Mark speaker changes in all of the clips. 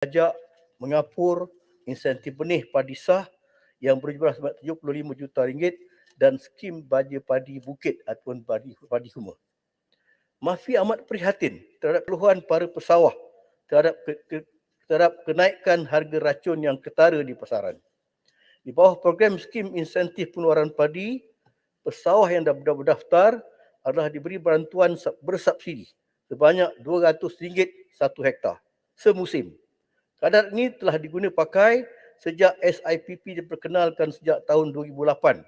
Speaker 1: pajak, mengapur, insentif benih padi sah yang berjumlah RM75 juta dan skim baja padi bukit ataupun padi huma. Mafi amat prihatin terhadap keluhan para pesawah terhadap kenaikan harga racun yang ketara di pasaran. Di bawah program skim insentif pengeluaran padi, pesawah yang dah berdaftar adalah diberi bantuan bersubsidi sebanyak RM200 satu hektar semusim. Kadar ini telah diguna pakai sejak SIPP diperkenalkan sejak tahun 2008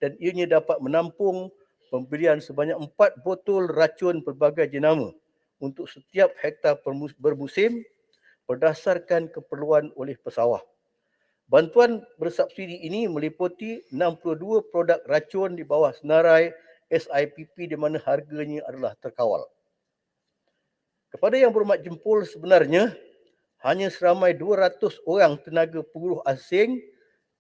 Speaker 1: dan ianya dapat menampung pembelian sebanyak 4 botol racun pelbagai jenama untuk setiap hektar bermusim berdasarkan keperluan oleh pesawah. Bantuan bersubsidi ini meliputi 62 produk racun di bawah senarai SIPP di mana harganya adalah terkawal. Kepada yang berhormat jempol, sebenarnya hanya seramai 200 orang tenaga penguruh asing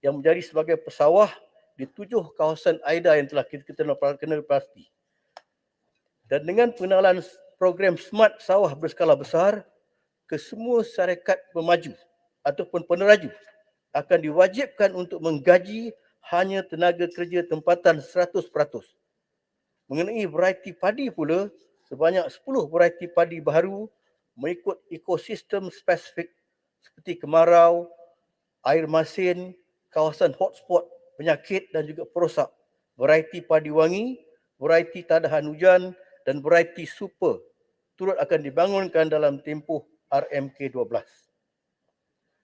Speaker 1: yang menjadi sebagai pesawah di 7 kawasan AIDA yang telah kita kenal pasti. Dan dengan pengenalan program Smart Sawah berskala besar, kesemua syarikat pemaju ataupun peneraju akan diwajibkan untuk menggaji hanya tenaga kerja tempatan 100%. Mengenai variety padi pula, sebanyak 10 variety padi baru mengikut ekosistem spesifik seperti kemarau, air masin, kawasan hotspot penyakit dan juga perosak, variety padi wangi, variety tadahan hujan dan variety super turut akan dibangunkan dalam tempoh RMK12.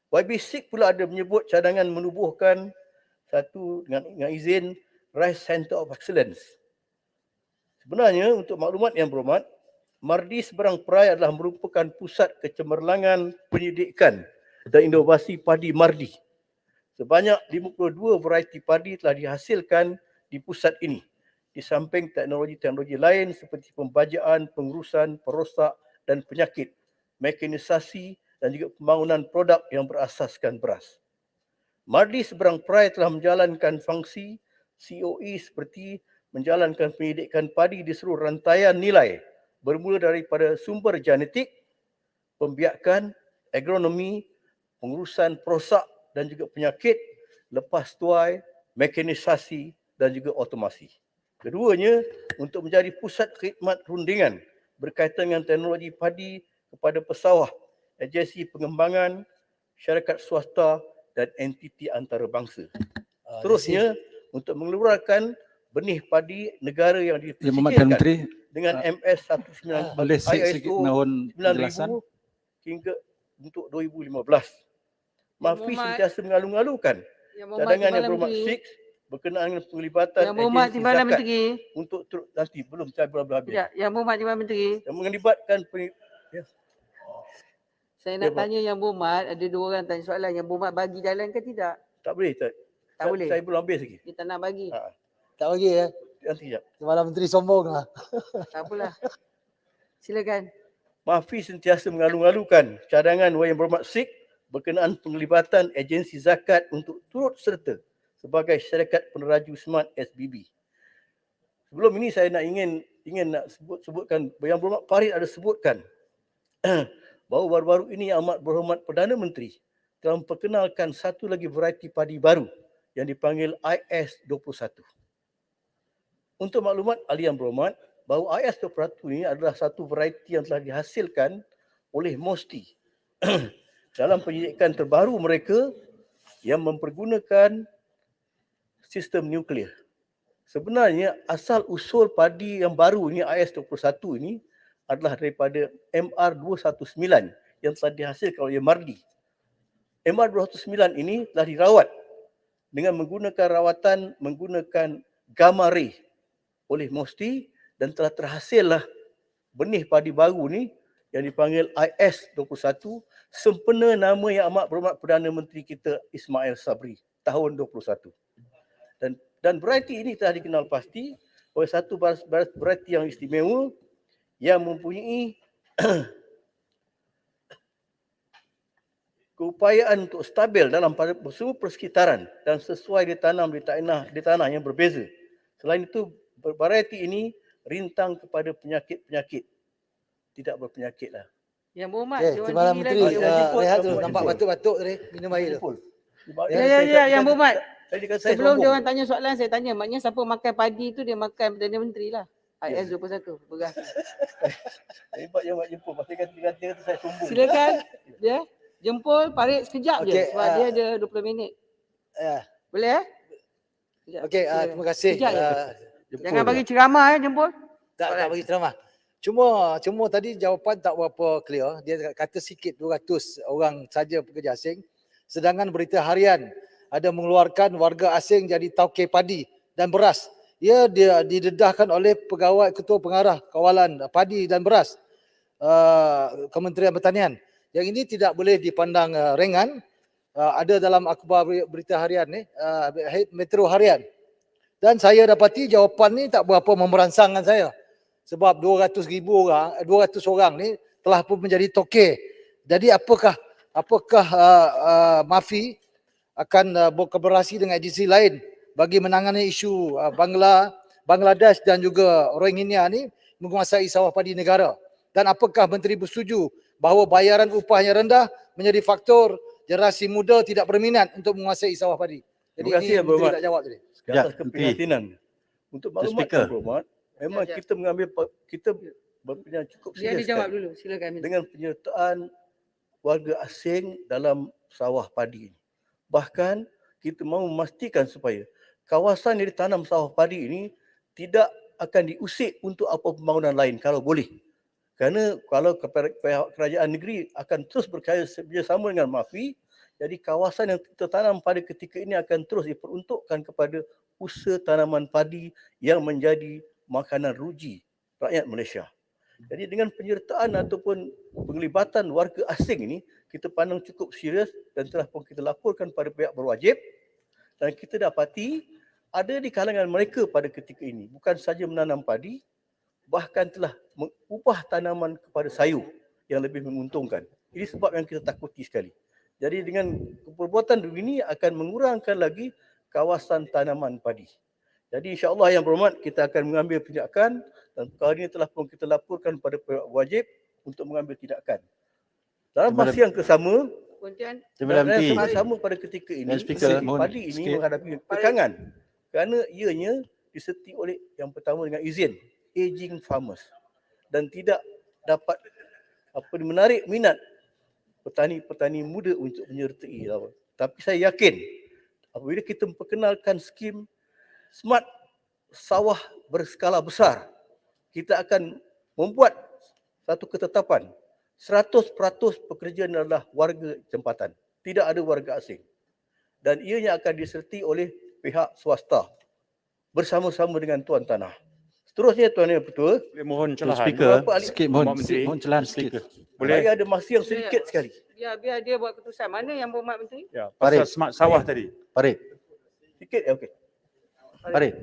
Speaker 1: YB6 pula ada menyebut cadangan menubuhkan satu dengan izin Rice Center of Excellence. Sebenarnya untuk maklumat yang berhormat, Mardi Seberang Perai adalah merupakan pusat kecemerlangan pendidikan dan inovasi padi Mardi. Sebanyak 52 variety padi telah dihasilkan di pusat ini, di samping teknologi-teknologi lain seperti pembajaan, pengurusan, perosak dan penyakit, mekanisasi dan juga pembangunan produk yang berasaskan beras. Mardi Seberang Perai telah menjalankan fungsi COE seperti menjalankan pendidikan padi di seluruh rantaian nilai bermula daripada sumber genetik, pembiakan, agronomi, pengurusan perosak dan juga penyakit, lepas tuai, mekanisasi dan juga otomasi. Keduanya untuk menjadi pusat khidmat rundingan berkaitan dengan teknologi padi kepada pesawah, agensi pengembangan, syarikat swasta dan entiti antarabangsa. Terusnya untuk mengeluarkan benih padi negara yang disingkirkan dengan MS 19
Speaker 2: boleh sikit
Speaker 1: ISO
Speaker 2: mohon penjelasan
Speaker 1: 9000 hingga untuk 2015. Mafi sentiasa mengalu-alukan cadangan yang berhormat 6 berkenaan dengan penglibatan agensi zakat untuk nanti belum saya belum habis.
Speaker 3: Yang berhormat Timbalan Menteri.
Speaker 1: Yang melibatkan
Speaker 3: Saya nak tanya Yang Berhormat, ada dua orang tanya soalan. Yang Berhormat bagi jalan ke tidak?
Speaker 1: Tak boleh.
Speaker 3: Tak boleh.
Speaker 1: Saya belum habis lagi.
Speaker 3: Kita nak bagi.
Speaker 4: Tak bagi ya?
Speaker 1: Nanti sekejap.
Speaker 4: Timbalan Menteri sombong lah.
Speaker 3: Tak apalah. Silakan.
Speaker 1: Mafi sentiasa mengalu-alukan cadangan Yang Berhormat Sik berkenaan penglibatan agensi zakat untuk turut serta sebagai syarikat peneraju Smart SBB. Sebelum ini saya ingin nak sebutkan Yang Berhormat Farid ada sebutkan bahawa baru-baru ini Yang Amat Berhormat Perdana Menteri telah memperkenalkan satu lagi variety padi baru yang dipanggil IS21. Untuk maklumat ahli yang berhormat, bahawa IS21 ini adalah satu variety yang telah dihasilkan oleh MOSTI dalam penyidikan terbaru mereka yang mempergunakan sistem nuklear. Sebenarnya asal usul padi yang baru ini IS21 ini adalah daripada MR219 yang telah dihasilkan oleh Mardi. MR219 ini telah dirawat dengan menggunakan gamma ray oleh MOSTI dan telah terhasillah benih padi baru ni yang dipanggil IS21 sempena nama Yang Amat Berhormat Perdana Menteri kita Ismail Sabri tahun 21. Dan variety ini telah dikenal pasti oleh satu variety yang istimewa yang mempunyai keupayaan untuk stabil dalam semua persekitaran dan sesuai ditanam di tanah yang berbeza. Selain itu, variety ini rintang kepada penyakit-penyakit. Tidak berpenyakitlah.
Speaker 3: Yang berhormat,
Speaker 4: Okey,
Speaker 3: Dewan
Speaker 4: Timbalan
Speaker 3: Tinggi
Speaker 4: Menteri
Speaker 3: lagi.
Speaker 4: rehat dulu.
Speaker 1: Jemput.
Speaker 4: Nampak batuk-batuk tadi. Minum air tu.
Speaker 1: Jempol.
Speaker 3: Ya, Yang Berhormat.
Speaker 1: Tadi kan saya
Speaker 3: Sebelum dia
Speaker 1: sombong.
Speaker 3: orang tanya soalan, saya tanya. Maknanya siapa makan padi tu, dia makan Perdana Menteri lah. IS 21, beras.
Speaker 1: Hebat yang buat jempol. Pasti kata saya sombong.
Speaker 3: Silakan. Dia jempol, parit sekejap je.
Speaker 4: Okey,
Speaker 3: Sebab dia ada 20 minit.
Speaker 4: Ya.
Speaker 3: Boleh Sekejap,
Speaker 4: Okey,
Speaker 3: silakan.
Speaker 4: terima kasih.
Speaker 3: Sekejap je.
Speaker 1: Jempol
Speaker 3: Jangan
Speaker 1: je.
Speaker 3: bagi ceramah jempol.
Speaker 4: Tak bagi ceramah. Cuma tadi jawapan tak berapa clear. Dia kata sikit 200 orang saja pekerja asing. Sedangkan berita harian ada mengeluarkan warga asing jadi tauke padi dan beras. Dia didedahkan oleh pegawai ketua pengarah kawalan padi dan beras Kementerian Pertanian. Yang ini tidak boleh dipandang ringan. Ada dalam akhbar berita harian ni, Metro Harian. Dan saya dapati jawapan ni tak berapa memberansangkan saya. Sebab 200 orang ni telah pun menjadi toke. Jadi apakah MAFI akan berkolaborasi dengan agensi lain bagi menangani isu Bangladesh dan juga Rohingya ni menguasai sawah padi negara? Dan apakah Menteri bersetuju bahawa bayaran upahnya rendah menjadi faktor generasi muda tidak berminat untuk menguasai sawah padi? Jadi
Speaker 1: Terima kasih,
Speaker 4: ini
Speaker 1: Yang
Speaker 4: Menteri
Speaker 1: Berhormat.
Speaker 4: tak jawab tadi.
Speaker 1: Ke atas
Speaker 2: Menteri.
Speaker 1: keprihatinan. Untuk
Speaker 2: Speaker.
Speaker 1: maklumatkan Berhormat, memang
Speaker 3: Sekejap.
Speaker 1: kita berpindah cukup
Speaker 3: Biar dia
Speaker 1: serius
Speaker 3: jawab dulu. Silakan.
Speaker 1: dengan penyertaan warga asing dalam sawah padi ini. Bahkan kita mahu memastikan supaya kawasan yang ditanam sawah padi ini tidak akan diusik untuk apa pembangunan lain kalau boleh. Kerana kalau kerajaan negeri akan terus bekerjasama dengan MAFI, jadi kawasan yang kita tanam pada ketika ini akan terus diperuntukkan kepada usaha tanaman padi yang menjadi makanan ruji rakyat Malaysia. Jadi dengan penyertaan ataupun penglibatan warga asing ini, kita pandang cukup serius dan telah pun kita laporkan pada pihak berwajib dan kita dapati ada di kalangan mereka pada ketika ini bukan saja menanam padi, bahkan telah mengubah tanaman kepada sayur yang lebih menguntungkan. Ini sebab yang kita takuti sekali. Jadi dengan perbuatan begini akan mengurangkan lagi kawasan tanaman padi. Jadi insya-Allah Yang Berhormat, kita akan mengambil tindakan dan perkara ini telah pun kita laporkan pada pihak wajib untuk mengambil tindakan. Dalam masa yang sama,
Speaker 3: Pontian.
Speaker 2: Timbalan
Speaker 1: dan
Speaker 2: Menteri.
Speaker 1: yang sama pada ketika ini,
Speaker 2: Speaker, mohon
Speaker 1: padi ini
Speaker 2: sikit.
Speaker 1: menghadapi kekangan kerana ianya disertai oleh yang pertama dengan izin aging farmers dan tidak dapat menarik minat petani-petani muda untuk menyertai. Tapi saya yakin apabila kita memperkenalkan skim Smart Sawah Berskala Besar, kita akan membuat satu ketetapan 100% pekerja adalah warga tempatan, tidak ada warga asing. Dan ianya akan disertai oleh pihak swasta bersama-sama dengan tuan tanah. Seterusnya Tuan Yang Ketua,
Speaker 5: Boleh mohon celahan.
Speaker 2: Speaker,
Speaker 1: Beberapa ahli-
Speaker 2: sikit
Speaker 5: Mohon Menteri.
Speaker 2: mohon celahan sikit.
Speaker 5: Boleh?
Speaker 1: saya ada masa yang sedikit sekali.
Speaker 3: Biar dia buat keputusan. Mana Yang Berhormat Menteri?
Speaker 5: Ya, pasal smart sawah tadi.
Speaker 2: Farid.
Speaker 1: Sikit okey.
Speaker 2: Farid.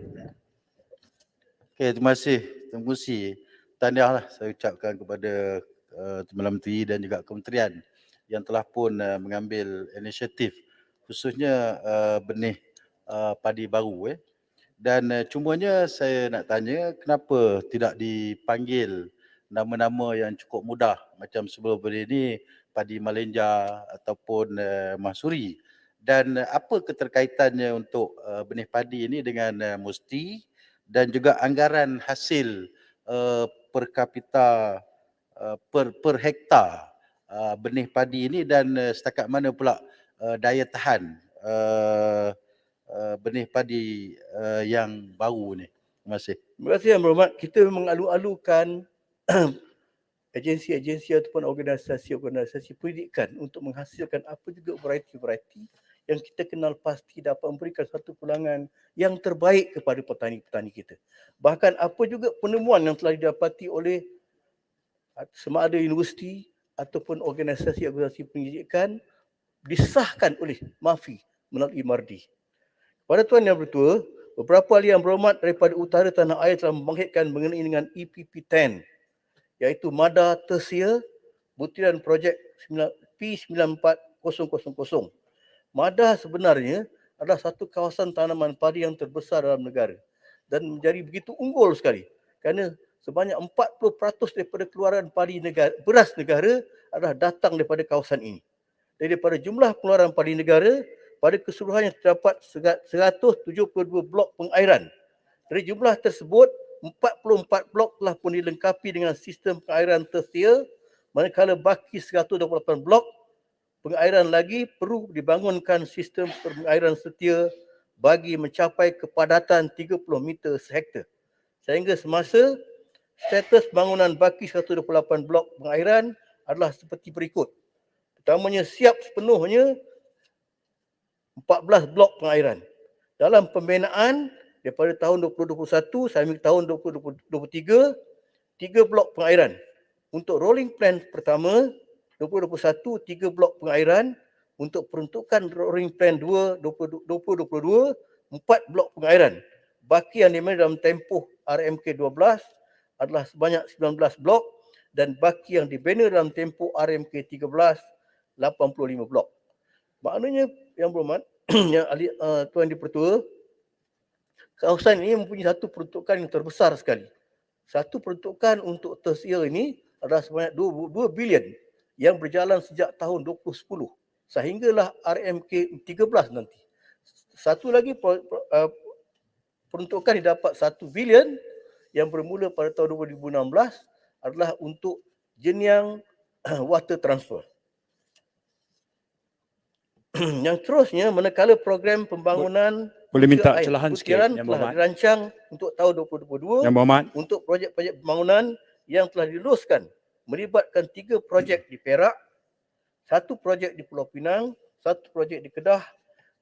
Speaker 2: Okey, terima kasih. Terima kasih. Tahniahlah saya ucapkan kepada Timbalan Menteri dan juga kementerian yang telah pun mengambil inisiatif khususnya benih padi baru. Dan cumanya saya nak tanya kenapa tidak dipanggil nama-nama yang cukup mudah macam sebelum ini padi Malenja ataupun Mahsuri. Dan apa keterkaitannya untuk benih padi ini dengan Musti dan juga anggaran hasil per kapita per hektar benih padi ini dan setakat mana pula daya tahan benih padi yang baru ni. Terima kasih.
Speaker 1: Terima kasih Yang Berhormat. Kita memang alu-alukan agensi-agensi ataupun organisasi-organisasi pendidikan untuk menghasilkan apa juga variety-variety yang kita kenal pasti dapat memberikan satu pulangan yang terbaik kepada petani-petani kita. Bahkan apa juga penemuan yang telah didapati oleh sama ada universiti ataupun organisasi-organisasi pendidikan disahkan oleh MAFI melalui MARDI. Pada Tuan Yang Bertua, beberapa ahli yang berhormat daripada utara tanah air telah membangkitkan mengenai dengan EPP10 iaitu Mada Tersia butiran projek P94000. Mada sebenarnya adalah satu kawasan tanaman padi yang terbesar dalam negara dan menjadi begitu unggul sekali kerana sebanyak 40% daripada keluaran padi negara, beras negara adalah datang daripada kawasan ini. Daripada jumlah pengeluaran padi negara, pada keseluruhannya terdapat 172 blok pengairan. Dari jumlah tersebut, 44 blok telah pun dilengkapi dengan sistem pengairan tersedia, manakala baki 128 blok pengairan lagi perlu dibangunkan sistem pengairan setia bagi mencapai kepadatan 30 meter sehektar. Sehingga semasa, status bangunan baki 128 blok pengairan adalah seperti berikut. Pertamanya, siap sepenuhnya 14 blok pengairan. Dalam pembinaan daripada tahun 2021 sampai tahun 2023, 3 blok pengairan. Untuk rolling plan pertama, 2021, 3 blok pengairan. Untuk peruntukan rolling plan 2, 2022, 4 blok pengairan. Baki yang dimana dalam tempoh RMK 12 adalah sebanyak 19 blok dan baki yang dibina dalam tempoh RMK 13, 85 blok. Maknanya yang berhormat, yang Tuan Dipertua, kawasan ini mempunyai satu peruntukan yang terbesar sekali. Satu peruntukan untuk tersedia ini adalah sebanyak 2 bilion yang berjalan sejak tahun 2010 sehinggalah RMK 13 nanti. Satu lagi peruntukan didapat 1 bilion yang bermula pada tahun 2016 adalah untuk jenjang water transfer. Yang terusnya, manakala program pembangunan
Speaker 5: Boleh minta
Speaker 1: air
Speaker 5: celahan sikit,
Speaker 1: butiran
Speaker 5: Yang
Speaker 1: telah
Speaker 5: Berhormat.
Speaker 1: dirancang untuk tahun 2022
Speaker 5: Yang Berhormat.
Speaker 1: untuk projek-projek pembangunan yang telah diluluskan melibatkan 3 projek di Perak, 1 projek di Pulau Pinang, 1 projek di Kedah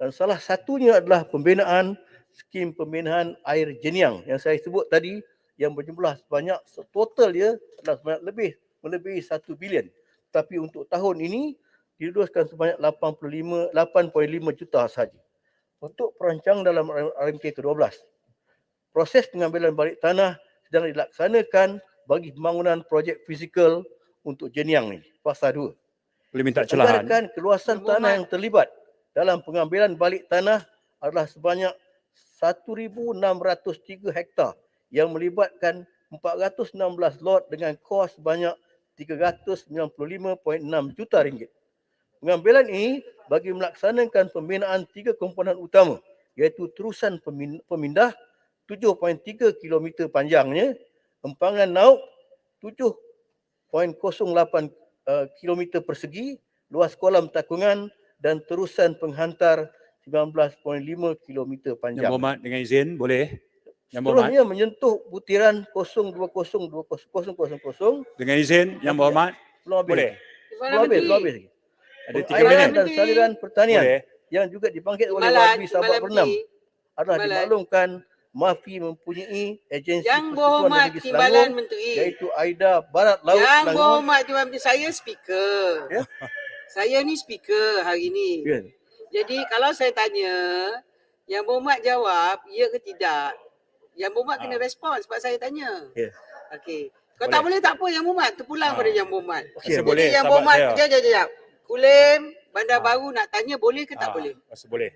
Speaker 1: dan salah satunya adalah pembinaan skim pembinaan air jenjang yang saya sebut tadi yang berjumlah sebanyak total dia adalah sebanyak melebihi 1 bilion. Tapi untuk tahun ini diluluskan sebanyak 8.5 juta sahaja. Untuk perancangan dalam RMK ke-12. Proses pengambilan balik tanah sedang dilaksanakan bagi pembangunan projek fizikal untuk jenjang ini, fasa 2.
Speaker 5: Boleh minta celahan.
Speaker 1: Anggarkan keluasan tanah yang terlibat dalam pengambilan balik tanah adalah sebanyak 1,603 hektar yang melibatkan 416 lot dengan kos sebanyak 395.6 juta ringgit. Pengambilan ini bagi melaksanakan pembinaan 3 komponen utama iaitu terusan pemindah 7.3 km panjangnya, empangan laut 7.08 km persegi, luas kolam takungan dan terusan penghantar 19.5 km
Speaker 5: Yang
Speaker 1: panjang.
Speaker 5: Berhormat, dengan izin boleh. Yang Berhormat.
Speaker 1: Seterusnya menyentuh butiran 0202000.
Speaker 5: Dengan izin Yang Berhormat.
Speaker 1: Belum habis.
Speaker 5: Boleh.
Speaker 1: Belum habis lagi.
Speaker 5: Ada 3
Speaker 1: Pengairan
Speaker 5: minit.
Speaker 1: dan saliran pertanian
Speaker 5: Boleh.
Speaker 1: yang juga dibangkit oleh
Speaker 3: Timbalan,
Speaker 1: Wabi Sabak Bernam adalah
Speaker 3: Timbalan.
Speaker 1: dimaklumkan MAFI mempunyai agensi
Speaker 3: Yang
Speaker 1: Persekutuan
Speaker 3: Berhormat
Speaker 1: Negeri
Speaker 3: Timbalan
Speaker 1: Selangor
Speaker 3: Menteri.
Speaker 1: iaitu AIDA Barat Laut
Speaker 3: Yang
Speaker 1: Selangor.
Speaker 3: Berhormat Timbalan Menteri, saya speaker.
Speaker 1: Ya.
Speaker 3: Saya ni speaker hari ni.
Speaker 1: Ya.
Speaker 3: Jadi kalau saya tanya, Yang Berhormat jawab ya ke tidak. Yang Berhormat kena respon sebab saya tanya.
Speaker 1: Ya.
Speaker 3: Okey. Kalau tak boleh tak apa Yang Berhormat, terpulang pada Yang Berhormat.
Speaker 1: Okey,
Speaker 5: Rasa
Speaker 3: Jadi
Speaker 5: boleh,
Speaker 3: Yang
Speaker 5: sahabat
Speaker 3: Berhormat,
Speaker 5: saya.
Speaker 3: jap. Kulim, Bandar Baru nak tanya boleh ke tak boleh?
Speaker 5: Rasa boleh.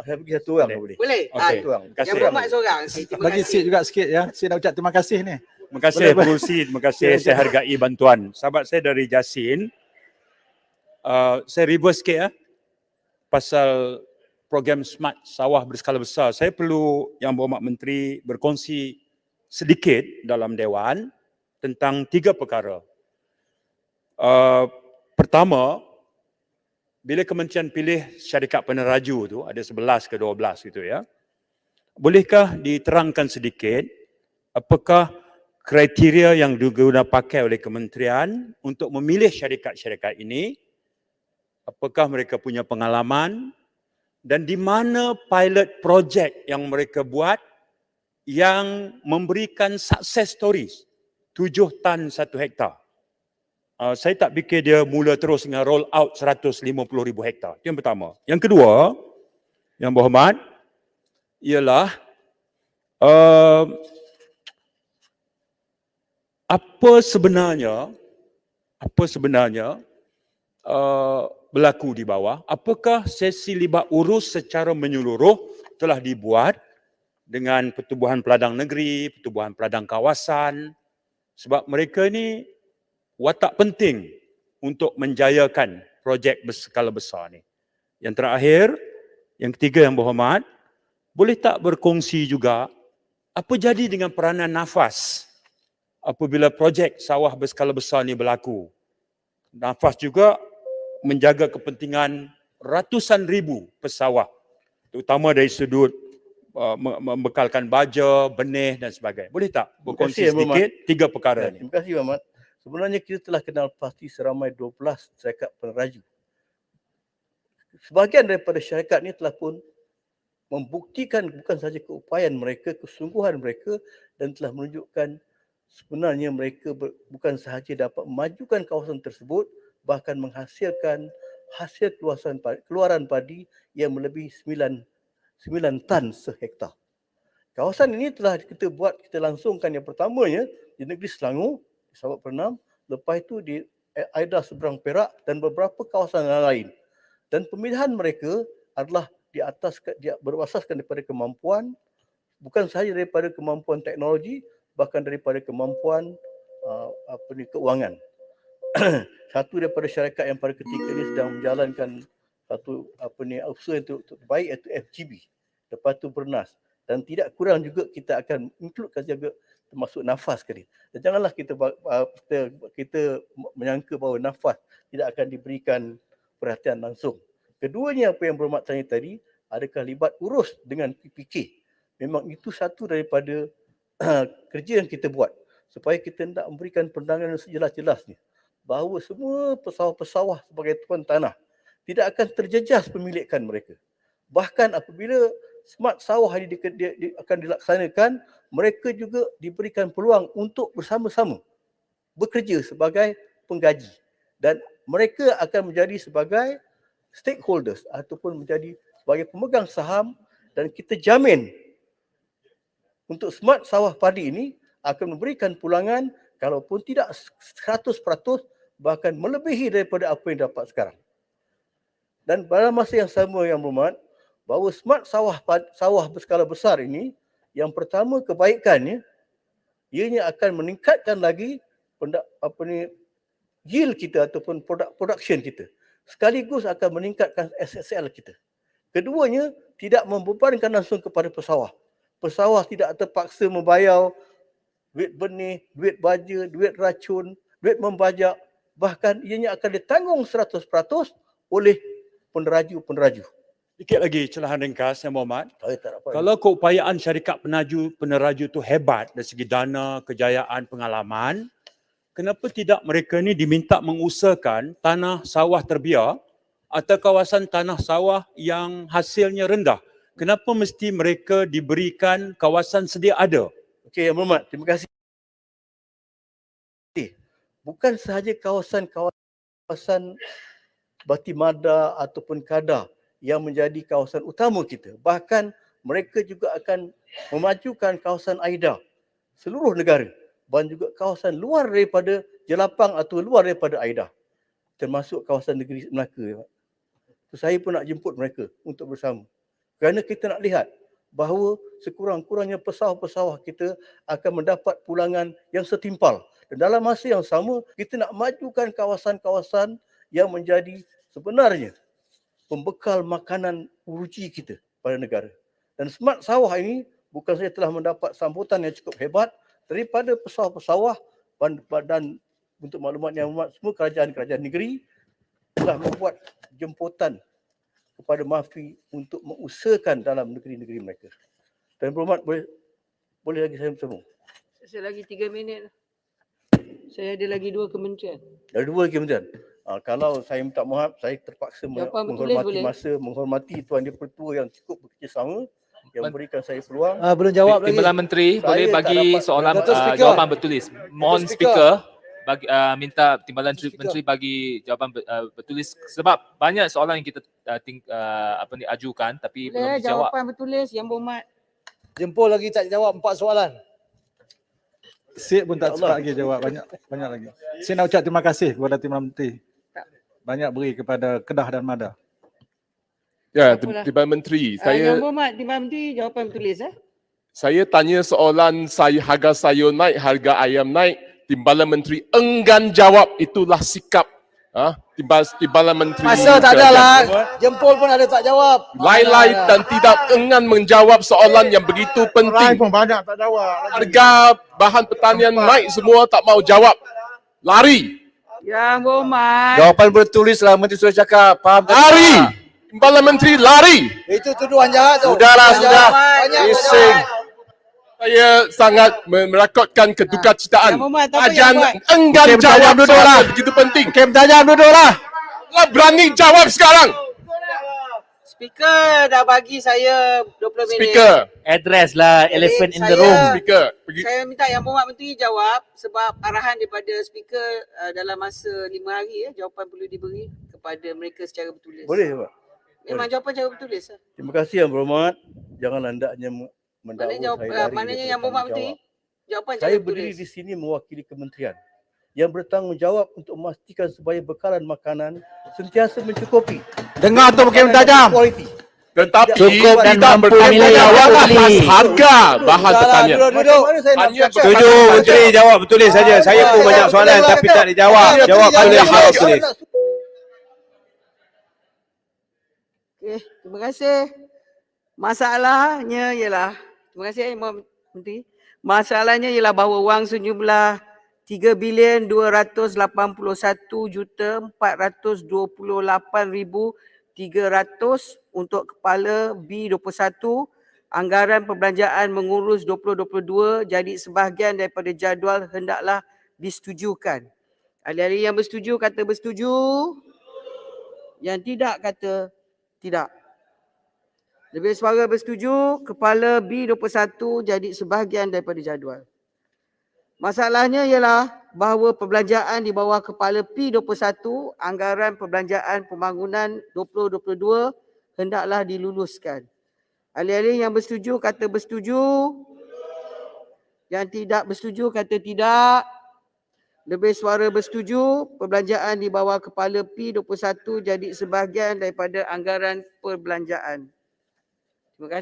Speaker 1: Saya pergi satu orang boleh.
Speaker 3: Boleh?
Speaker 5: Okey.
Speaker 3: Ah,
Speaker 1: Satu orang.
Speaker 5: Terima kasih.
Speaker 3: Yang Berhormat seorang. Okey, terima
Speaker 4: Bagi
Speaker 3: kasih.
Speaker 4: Sid juga sikit ya. Sid nak ucap terima kasih ni.
Speaker 5: Terima kasih
Speaker 4: Boleh, boleh.
Speaker 5: Pengurusi, terima kasih. Saya hargai bantuan. Sahabat saya dari Jasin. Saya reverse sikit ya. Pasal program Smart Sawah Berskala Besar. Saya perlu Yang Berhormat Menteri berkongsi sedikit dalam Dewan tentang 3 perkara. Pertama, bila Kementerian pilih syarikat peneraju tu, ada 11 ke 12 gitu ya. Bolehkah diterangkan sedikit apakah kriteria yang digunakan pakai oleh kementerian untuk memilih syarikat-syarikat ini? Apakah mereka punya pengalaman dan di mana pilot project yang mereka buat yang memberikan success stories 7 tan 1 hektar. Saya tak fikir dia mula terus dengan roll out 150,000 hektar. Itu yang pertama. Yang kedua, Yang Berhormat, ialah apa sebenarnya berlaku di bawah? Apakah sesi libat urus secara menyeluruh telah dibuat dengan Pertubuhan Peladang Negeri, Pertubuhan Peladang Kawasan, sebab mereka ni watak penting untuk menjayakan projek berskala besar ni. Yang terakhir, yang ketiga yang berhormat, boleh tak berkongsi juga apa jadi dengan peranan nafas apabila projek sawah berskala besar ni berlaku? Nafas juga menjaga kepentingan ratusan ribu pesawah, terutama dari sudut membekalkan baja, benih dan sebagainya. Boleh tak berkongsi
Speaker 1: Terima kasih, Muhammad.
Speaker 5: sedikit tiga perkara ni?
Speaker 1: Terima kasih, Muhammad. Sebenarnya kita telah kenal pasti seramai 12 syarikat peneraju. Sebahagian daripada syarikat ini telah pun membuktikan bukan sahaja keupayaan mereka, kesungguhan mereka dan telah menunjukkan sebenarnya mereka bukan sahaja dapat memajukan kawasan tersebut, bahkan menghasilkan hasil keluaran padi yang melebihi 9 tan sehektar. Kawasan ini telah kita langsungkan yang pertamanya di negeri Selangor, di Sabak Pernam, lepas itu di Aida seberang Perak dan beberapa kawasan lain. Dan pemilihan mereka adalah berasaskan daripada kemampuan, bukan sahaja daripada kemampuan teknologi, bahkan daripada kemampuan keuangan. Satu daripada syarikat yang pada ketika ini sedang menjalankan satu usaha yang terbaik iaitu FGB. Lepas itu Bernas. Dan tidak kurang juga kita akan includekan juga termasuk nafas kali. Dan janganlah kita menyangka bahawa nafas tidak akan diberikan perhatian langsung. Keduanya apa yang berhormat tanya tadi, adakah libat urus dengan PPK. Memang itu satu daripada kerja yang kita buat supaya kita hendak memberikan pandangan yang sejelas-jelasnya bahawa semua pesawah-pesawah sebagai tuan tanah tidak akan terjejas pemilikan mereka. Bahkan apabila smart sawah ini akan dilaksanakan, mereka juga diberikan peluang untuk bersama-sama bekerja sebagai penggaji dan mereka akan menjadi sebagai stakeholders ataupun menjadi sebagai pemegang saham dan kita jamin untuk smart sawah padi ini akan memberikan pulangan kalaupun tidak 100% bahkan melebihi daripada apa yang dapat sekarang. Dan pada masa yang sama yang berhormat, bahawa smart sawah berskala besar ini, yang pertama kebaikannya, ianya akan meningkatkan lagi yield kita ataupun production kita. Sekaligus akan meningkatkan SSL kita. Keduanya, tidak membebankan langsung kepada pesawah. Pesawah tidak terpaksa membayar duit benih, duit baja, duit racun, duit membajak. Bahkan ianya akan ditanggung 100% oleh peneraju-peneraju.
Speaker 5: Sikit lagi celahan ringkas yang berhormat.
Speaker 1: Saya tak dapat.
Speaker 5: Kalau keupayaan syarikat peneraju itu hebat dari segi dana, kejayaan, pengalaman, kenapa tidak mereka ni diminta mengusahakan tanah sawah terbiar atau kawasan tanah sawah yang hasilnya rendah? Kenapa mesti mereka diberikan kawasan sedia ada?
Speaker 1: Okey, Yang Berhormat, terima kasih. Bukan sahaja kawasan Batimada ataupun Kada yang menjadi kawasan utama kita. Bahkan mereka juga akan memajukan kawasan Aida seluruh negara dan juga kawasan luar daripada Jelapang atau luar daripada Aida, termasuk kawasan negeri Melaka. Saya pun nak jemput mereka untuk bersama. Kerana kita nak lihat bahawa sekurang-kurangnya pesawah-pesawah kita akan mendapat pulangan yang setimpal. Dan dalam masa yang sama, kita nak majukan kawasan-kawasan yang menjadi sebenarnya pembekal makanan uruji kita pada negara. Dan smart sawah ini bukan saja telah mendapat sambutan yang cukup hebat daripada pesawah-pesawah dan untuk maklumat yang hormat, semua kerajaan-kerajaan negeri telah membuat jemputan kepada MAFI untuk mengusahakan dalam negeri-negeri mereka. Dan berhormat, boleh lagi saya bersambung?
Speaker 3: Saya lagi 3 minit. Saya ada lagi 2 kementerian.
Speaker 1: Ada 2 kemudian. Kalau saya minta maaf, saya terpaksa
Speaker 3: Jawapan bertulis boleh?
Speaker 1: menghormati Tuan Yang Pertua yang cukup bekerjasama yang memberikan saya peluang.
Speaker 4: Belum jawab lagi.
Speaker 6: Timbalan Menteri
Speaker 1: Saya
Speaker 6: boleh
Speaker 1: tak
Speaker 6: bagi
Speaker 1: dapat-
Speaker 6: soalan
Speaker 4: Datuk Speaker.
Speaker 6: jawapan bertulis. Mohon
Speaker 4: Datuk
Speaker 6: speaker bagi minta Timbalan
Speaker 4: Datuk Speaker.
Speaker 6: Menteri bagi jawapan bertulis sebab banyak soalan yang kita ajukan tapi belum
Speaker 3: Boleh
Speaker 6: dijawab.
Speaker 3: jawapan bertulis Yang Berhormat.
Speaker 4: Jempol lagi tak jawab 4 soalan.
Speaker 7: Sid pun tak
Speaker 1: Ya Allah.
Speaker 7: sempat lagi jawab, banyak lagi. Saya nak ucap terima kasih kepada Timbalan Menteri. Banyak beri kepada Kedah dan Mada.
Speaker 8: Ya,
Speaker 3: Apalah.
Speaker 8: Timbalan Menteri.
Speaker 3: Yang
Speaker 8: Saya
Speaker 3: Berhormat, Timbalan Menteri jawapan bertulis.
Speaker 8: saya tanya soalan harga sayur naik, harga ayam naik. Timbalan Menteri enggan jawab. Itulah sikap Timbalan Menteri
Speaker 4: Masa tak ada lah. Jempol pun ada tak jawab.
Speaker 8: lalai dan tidak enggan menjawab soalan yang begitu penting.
Speaker 7: pun banyak tak jawab.
Speaker 8: Harga bahan pertanian naik semua tak mau jawab. Lari.
Speaker 3: Yang berhormat.
Speaker 4: Jawapan bertulis lah Menteri sudah cakap. Faham tak?
Speaker 8: Lari. Timbalan Menteri lari.
Speaker 4: Itu tuduhan jahat tu.
Speaker 3: Sudahlah,
Speaker 4: Tuduhan
Speaker 3: sudah.
Speaker 4: jahat. Banyak
Speaker 8: Bising.
Speaker 4: tak
Speaker 8: Saya sangat merakodkan kedukacitaan.
Speaker 3: Yang berhormat, tak apa
Speaker 8: Ajan
Speaker 3: yang buat.
Speaker 8: enggan
Speaker 7: Hakim
Speaker 8: jawab
Speaker 7: tajam duduklah.
Speaker 8: soalan begitu penting.
Speaker 7: Hakim tajam duduklah.
Speaker 8: Lah berani jawab sekarang.
Speaker 3: Speaker dah bagi saya 20 minit.
Speaker 8: Speaker.
Speaker 9: Address lah elephant in the
Speaker 3: saya-
Speaker 9: room.
Speaker 8: Speaker.
Speaker 3: Saya minta Yang Berhormat Menteri jawab sebab arahan daripada speaker dalam masa 5 hari jawapan perlu diberi kepada mereka secara bertulis.
Speaker 1: Boleh Pak?
Speaker 3: Memang jawapan secara bertulis.
Speaker 1: Terima kasih Yang Berhormat. Jangan hendaknya mendakwa
Speaker 3: Maknanya
Speaker 1: saya lari
Speaker 3: maknanya
Speaker 1: daripada
Speaker 3: Yang Berhormat Menteri
Speaker 1: tanggungjawab.
Speaker 3: jawapan
Speaker 1: Saya
Speaker 3: secara
Speaker 1: berdiri
Speaker 3: bertulis.
Speaker 1: di sini mewakili kementerian yang bertanggungjawab untuk memastikan supaya bekalan makanan sentiasa mencukupi.
Speaker 7: Dengar tu Hakim
Speaker 1: Makanan
Speaker 7: tajam.
Speaker 1: berkualiti.
Speaker 8: Tetapi
Speaker 9: Cukup dan
Speaker 8: tidak
Speaker 9: mampu
Speaker 8: bertanggung
Speaker 9: nilai
Speaker 8: jawab
Speaker 9: yang
Speaker 8: atas
Speaker 9: beli.
Speaker 8: harga bahan
Speaker 4: Sudahlah,
Speaker 8: pertanian.
Speaker 4: duduk.
Speaker 1: Macam mana saya nak
Speaker 8: Hanya
Speaker 1: cakap?
Speaker 7: Setuju Menteri jawab bertulis saja. Saya pun banyak soalan tapi tak dijawab. Jawab
Speaker 8: Hanya
Speaker 7: tulis.
Speaker 8: harus
Speaker 7: Tulis.
Speaker 3: Okey, terima kasih. Masalahnya ialah, terima kasih Yang Berhormat Menteri. Masalahnya ialah bahawa wang sejumlah 3,281,428,300 untuk kepala B21 anggaran perbelanjaan mengurus 2022 jadi sebahagian daripada jadual hendaklah disetujukan. Ahli-ahli yang bersetuju kata bersetuju. Yang tidak kata tidak. Lebih suara bersetuju, kepala B21 jadi sebahagian daripada jadual. Masalahnya ialah bahawa perbelanjaan di bawah kepala P21, anggaran perbelanjaan pembangunan 2022 hendaklah diluluskan. Ahli-ahli yang bersetuju kata bersetuju, yang tidak bersetuju kata tidak. Lebih suara bersetuju, perbelanjaan di bawah kepala P21 jadi sebahagian daripada anggaran perbelanjaan. Terima kasih.